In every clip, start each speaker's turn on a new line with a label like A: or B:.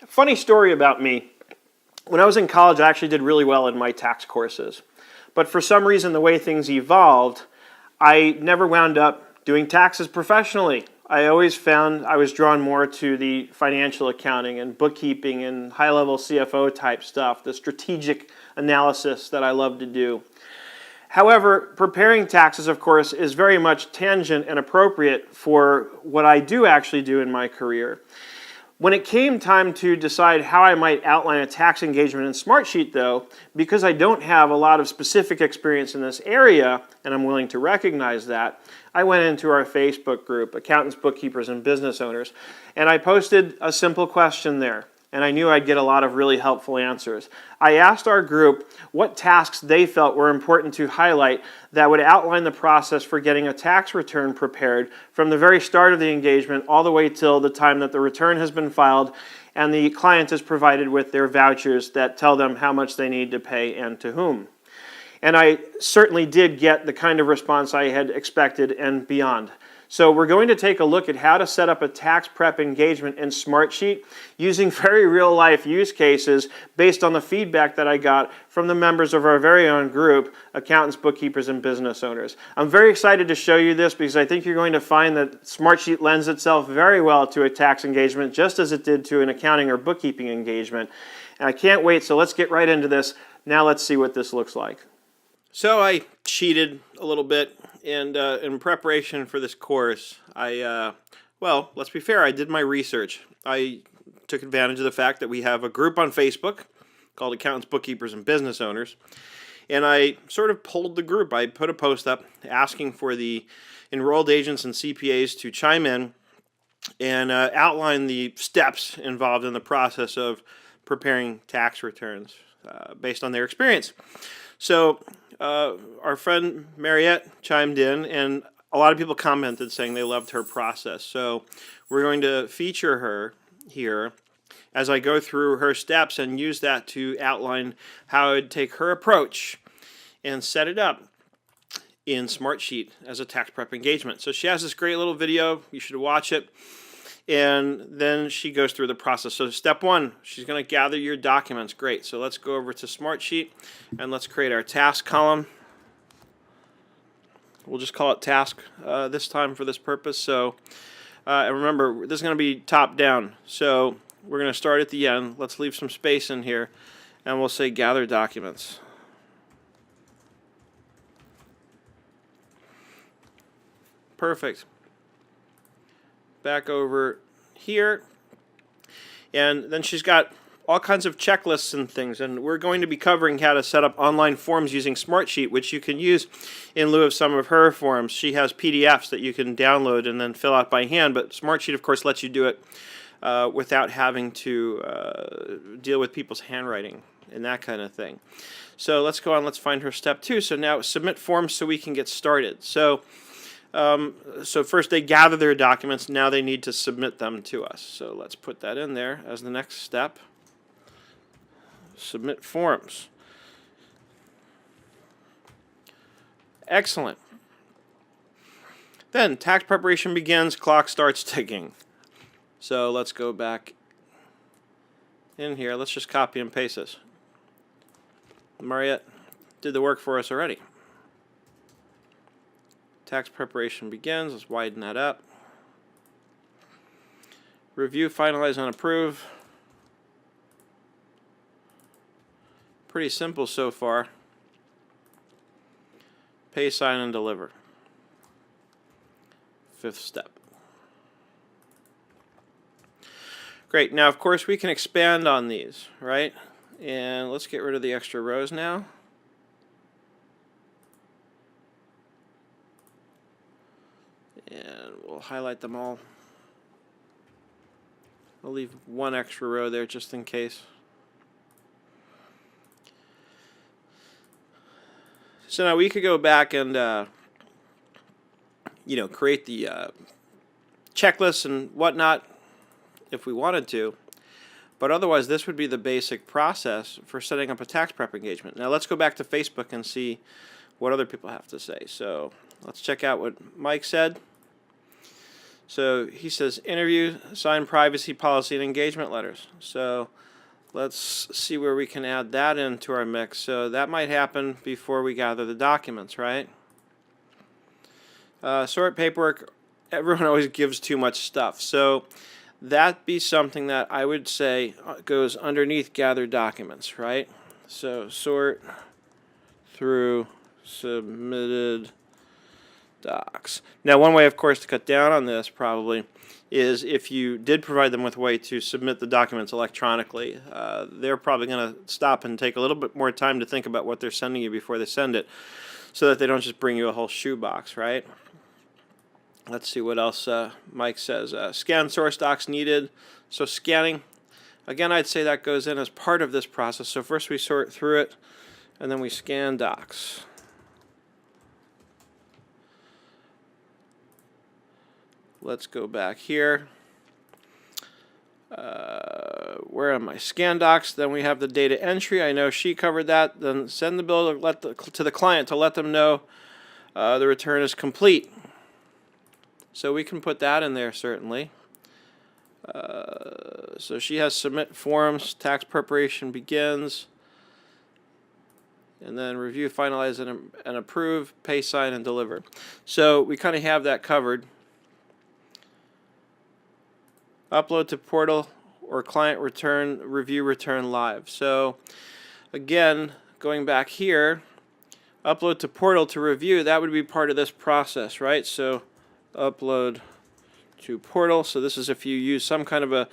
A: Funny story about me. When I was in college, I actually did really well in my tax courses. But for some reason, the way things evolved, I never wound up doing taxes professionally. I always found I was drawn more to the financial accounting and bookkeeping and high-level CFO type stuff, the strategic analysis that I love to do. However, preparing taxes, of course, is very much tangent and appropriate for what I do actually do in my career. When it came time to decide how I might outline a tax engagement in Smartsheet, though, because I don't have a lot of specific experience in this area, and I'm willing to recognize that, I went into our Facebook group, Accountants, Bookkeepers, and Business Owners, and I posted a simple question there. And I knew I'd get a lot of really helpful answers. I asked our group what tasks they felt were important to highlight that would outline the process for getting a tax return prepared from the very start of the engagement all the way till the time that the return has been filed and the client is provided with their vouchers that tell them how much they need to pay and to whom. And I certainly did get the kind of response I had expected and beyond. So we're going to take a look at how to set up a tax prep engagement in Smartsheet using very real-life use cases based on the feedback that I got from the members of our very own group, Accountants, Bookkeepers, and Business Owners. I'm very excited to show you this because I think you're going to find that Smartsheet lends itself very well to a tax engagement just as it did to an accounting or bookkeeping engagement. And I can't wait, so let's get right into this. Now let's see what this looks like. So I cheated a little bit. And in preparation for this course, well, let's be fair, I did my research. I took advantage of the fact that we have a group on Facebook called Accountants, Bookkeepers, and Business Owners. And I sort of polled the group. I put a post up asking for the enrolled agents and CPAs to chime in and outline the steps involved in the process of preparing tax returns based on their experience. So our friend Mariette chimed in, and a lot of people commented saying they loved her process. So we're going to feature her here as I go through her steps and use that to outline how I'd take her approach and set it up in Smartsheet as a tax prep engagement. So she has this great little video. You should watch it. And then she goes through the process. So step one, she's going to gather your documents. Great. So let's go over to Smartsheet and let's create our task column. We'll just call it task this time for this purpose. So and remember, this is going to be top down. So we're going to start at the end. Let's leave some space in here and we'll say gather documents. Perfect. Back over here, and then she's got all kinds of checklists and things, and we're going to be covering how to set up online forms using Smartsheet, which you can use in lieu of some of her forms. She has PDFs that you can download and then fill out by hand, but Smartsheet, of course, lets you do it without having to deal with people's handwriting and that kind of thing. So let's go on, let's find her step two. So now submit forms so we can get started. So first they gather their documents, now they need to submit them to us. So let's put that in there as the next step. Submit forms. Excellent. Then tax preparation begins, clock starts ticking. So let's go back in here. Let's just copy and paste this. Mariette did the work for us already. Tax preparation begins. Let's widen that up. Review, finalize, and approve. Pretty simple so far. Pay, sign, and deliver. Fifth step. Great. Now, of course, we can expand on these, right? And let's get rid of the extra rows now. And we'll highlight them all. I'll leave one extra row there just in case. So now we could go back and create the checklists and whatnot if we wanted to. But otherwise, this would be the basic process for setting up a tax prep engagement. Now let's go back to Facebook and see what other people have to say. So let's check out what Mike said. So he says interview, sign privacy policy and engagement letters. So let's see where we can add that into our mix. So that might happen before we gather the documents, right? Sort paperwork, everyone always gives too much stuff. So that'd be something that I would say goes underneath gather documents, right? So sort through submitted docs. Now, one way, of course, to cut down on this probably is if you did provide them with a way to submit the documents electronically. They're probably going to stop and take a little bit more time to think about what they're sending you before they send it, so that they don't just bring you a whole shoebox, right? Let's see what else Mike says. Scan source docs needed. So scanning, again, I'd say that goes in as part of this process. So first we sort through it, and then we scan docs. Let's go back here. Where am I? Scan docs. Then we have the data entry. I know she covered that. Then send the bill to the client to let them know the return is complete. So we can put that in there certainly. So she has submit forms. Tax preparation begins. And then review, finalize, and approve. Pay, sign, and deliver. So we kind of have that covered. Upload to portal or client return, review, return live. So again, going back here, upload to portal to review, that would be part of this process, right? So upload to portal. So this is if you use some kind of a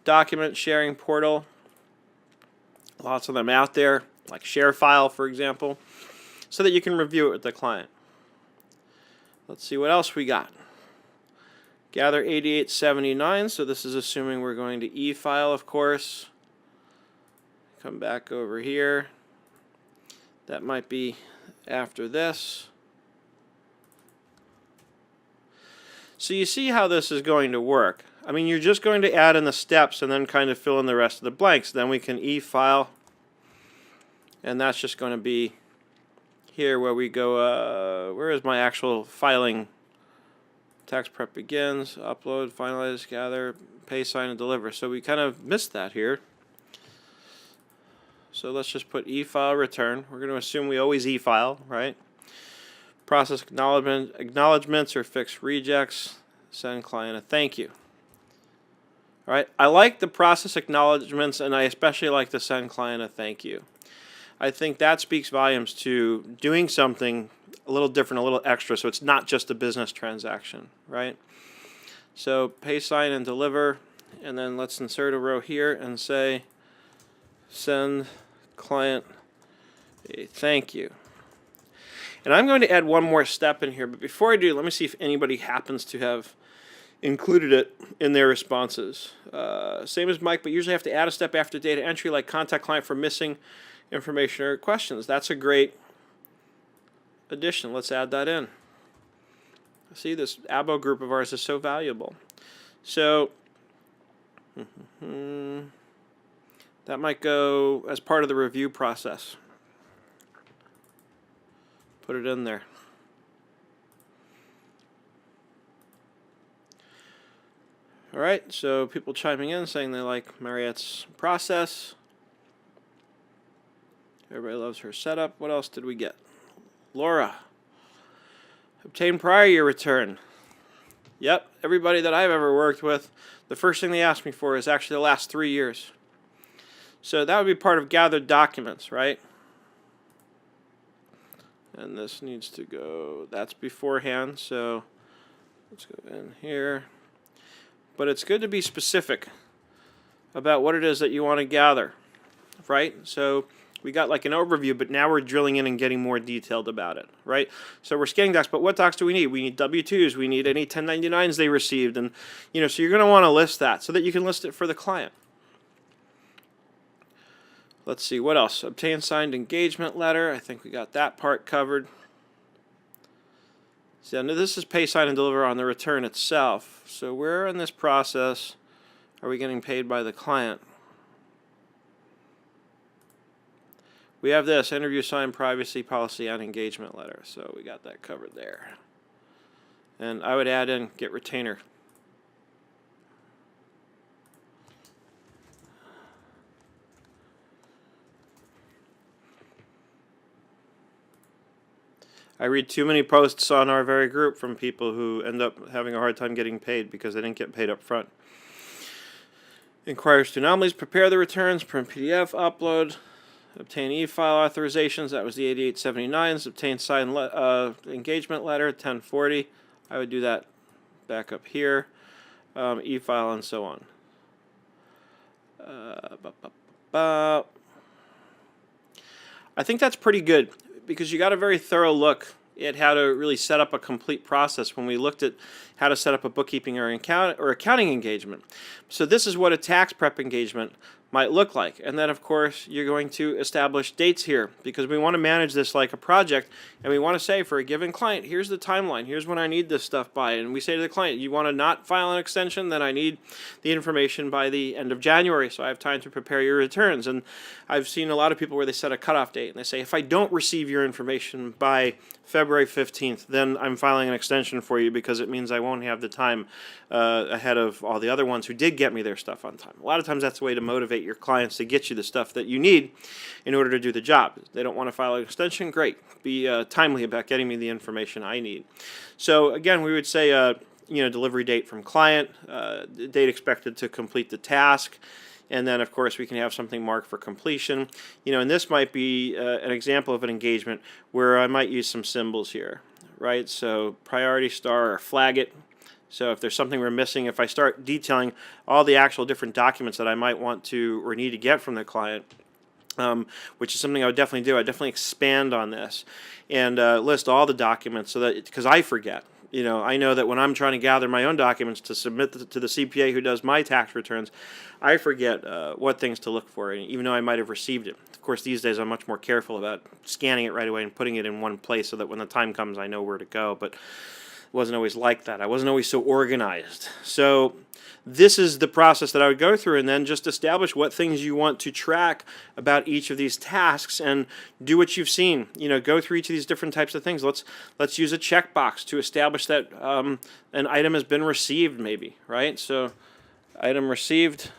A: document sharing portal. Lots of them out there, like ShareFile, for example, so that you can review it with the client. Let's see what else we got. Gather 8879, so this is assuming we're going to e-file, of course. Come back over here. That might be after this. So you see how this is going to work. I mean, you're just going to add in the steps and then kind of fill in the rest of the blanks. Then we can e-file, and that's just going to be here where we go, where is my actual filing? Tax prep begins, upload, finalize, gather, pay, sign, and deliver. So we kind of missed that here. So let's just put e-file return. We're going to assume we always e-file, right? Process acknowledgements or fix rejects. Send client a thank you. All right. I like the process acknowledgements, and I especially like to send client a thank you. I think that speaks volumes to doing something a little different, a little extra, so it's not just a business transaction, right? So pay, sign, and deliver, and then let's insert a row here and say send client a thank you. And I'm going to add one more step in here, but before I do, let me see if anybody happens to have included it in their responses. Same as Mike, but usually have to add a step after data entry, like contact client for missing information or questions. That's a great addition. Let's add that in. See, this ABO group of ours is so valuable. So that might go as part of the review process. Put it in there. All right, so people chiming in saying they like Mariette's process. Everybody loves her setup. What else did we get? Laura. Obtain prior year return. Yep, everybody that I've ever worked with, the first thing they ask me for is actually the last 3 years. So that would be part of gathered documents, right? And this needs to go, that's beforehand, so let's go in here. But it's good to be specific about what it is that you want to gather, right? So we got like an overview, but now we're drilling in and getting more detailed about it, right? So we're scanning docs, but what docs do we need? We need W-2s, we need any 1099s they received, and so you're going to want to list that so that you can list it for the client. Let's see, what else? Obtain signed engagement letter. I think we got that part covered. So now this is pay, sign, and deliver on the return itself. So where in this process are we getting paid by the client? We have this, interview, sign, privacy policy, and engagement letter. So we got that covered there. And I would add in get retainer. I read too many posts on our very group from people who end up having a hard time getting paid because they didn't get paid up front. Inquires to anomalies, prepare the returns, print PDF, upload, obtain e-file authorizations. That was the 8879s. Obtain signed engagement letter, 1040. I would do that back up here. E-file and so on. I think that's pretty good because you got a very thorough look at how to really set up a complete process when we looked at how to set up a bookkeeping or accounting engagement. So this is what a tax prep engagement might look like. And then, of course, you're going to establish dates here because we want to manage this like a project, and we want to say for a given client, here's the timeline, here's when I need this stuff by. And we say to the client, you want to not file an extension, then I need the information by the end of January so I have time to prepare your returns. And I've seen a lot of people where they set a cutoff date and they say, if I don't receive your information by February 15th, then I'm filing an extension for you because it means I won't have the time ahead of all the other ones who did get me their stuff on time. A lot of times that's a way to motivate your clients to get you the stuff that you need in order to do the job. If they don't want to file an extension, great. Be timely about getting me the information I need. So again, we would say delivery date from client, date expected to complete the task, and then of course we can have something marked for completion. And this might be an example of an engagement where I might use some symbols here, right? So priority star or flag it. So if there's something we're missing, if I start detailing all the actual different documents that I might want to or need to get from the client, which is something I would definitely do. I definitely expand on this and list all the documents so that, because I forget. I know that when I'm trying to gather my own documents to submit to the CPA who does my tax returns, I forget what things to look for, even though I might have received it. Of course, these days I'm much more careful about scanning it right away and putting it in one place so that when the time comes I know where to go, but it wasn't always like that. I wasn't always so organized. So this is the process that I would go through, and then just establish what things you want to track about each of these tasks and do what you've seen. Go through each of these different types of things. Let's use a checkbox to establish that an item has been received, maybe, right? So item received.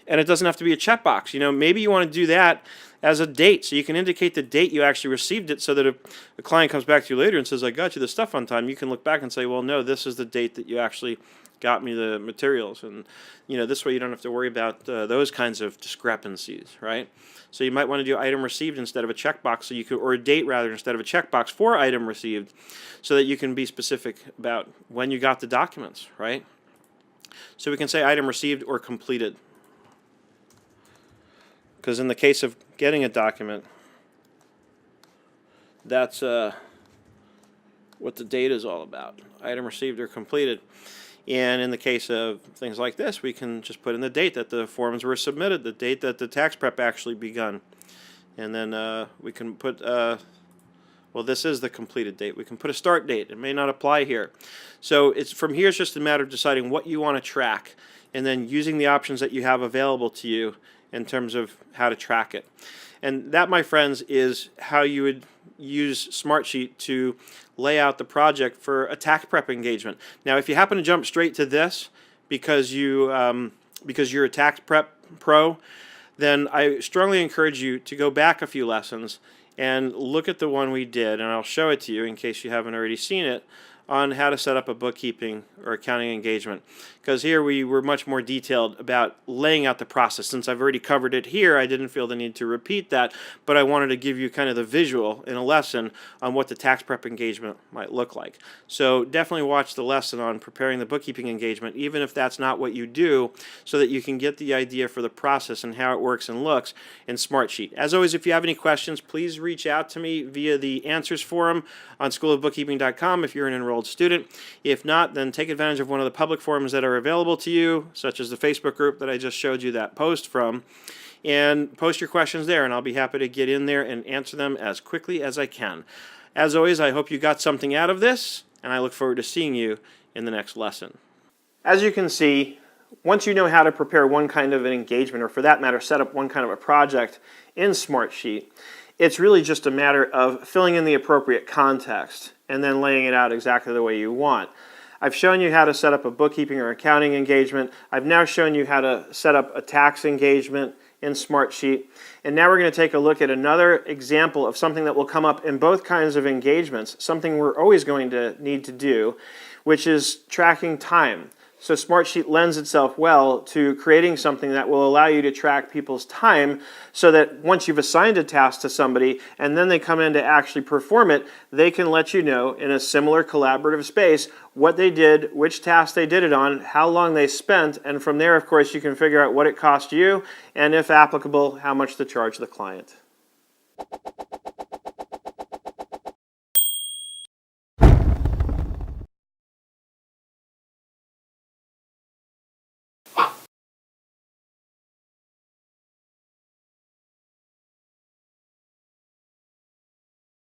A: And it doesn't have to be a checkbox. Maybe you want to do that as a date, so you can indicate the date you actually received it, so that if a client comes back to you later and says, I got you the stuff on time, you can look back and say, well, no, this is the date that you actually got me the materials. And this way you don't have to worry about those kinds of discrepancies, right? So you might want to do item received instead of a checkbox, so you could, or a date rather, instead of a checkbox for item received, so that you can be specific about when you got the documents, right? So we can say item received or completed. Because in the case of getting a document, that's what the date is all about. Item received or completed. And in the case of things like this, we can just put in the date that the forms were submitted, the date that the tax prep actually begun. And then we can put, well, this is the completed date. We can put a start date. It may not apply here. So from here, it's just a matter of deciding what you want to track and then using the options that you have available to you in terms of how to track it. And that, my friends, is how you would use Smartsheet to lay out the project for a tax prep engagement. Now, if you happen to jump straight to this because you're a tax prep pro, then I strongly encourage you to go back a few lessons and look at the one we did, and I'll show it to you in case you haven't already seen it, on how to set up a bookkeeping or accounting engagement. Because here we were much more detailed about laying out the process. Since I've already covered it here, I didn't feel the need to repeat that, but I wanted to give you kind of the visual in a lesson on what the tax prep engagement might look like. So definitely watch the lesson on preparing the bookkeeping engagement, even if that's not what you do, so that you can get the idea for the process and how it works and looks in Smartsheet. As always, if you have any questions, please reach out to me via the answers forum on schoolofbookkeeping.com if you're an enrolled student. If not, then take advantage of one of the public forums that are available to you, such as the Facebook group that I just showed you that post from, and post your questions there, and I'll be happy to get in there and answer them as quickly as I can. As always, I hope you got something out of this, and I look forward to seeing you in the next lesson. As you can see, once you know how to prepare one kind of an engagement, or for that matter, set up one kind of a project in Smartsheet, it's really just a matter of filling in the appropriate context and then laying it out exactly the way you want. I've shown you how to set up a bookkeeping or accounting engagement. I've now shown you how to set up a tax engagement in Smartsheet. And now we're going to take a look at another example of something that will come up in both kinds of engagements, something we're always going to need to do, which is tracking time. So Smartsheet lends itself well to creating something that will allow you to track people's time so that once you've assigned a task to somebody and then they come in to actually perform it, they can let you know in a similar collaborative space what they did, which task they did it on, how long they spent, and from there, of course, you can figure out what it cost you and, if applicable, how much to charge the client.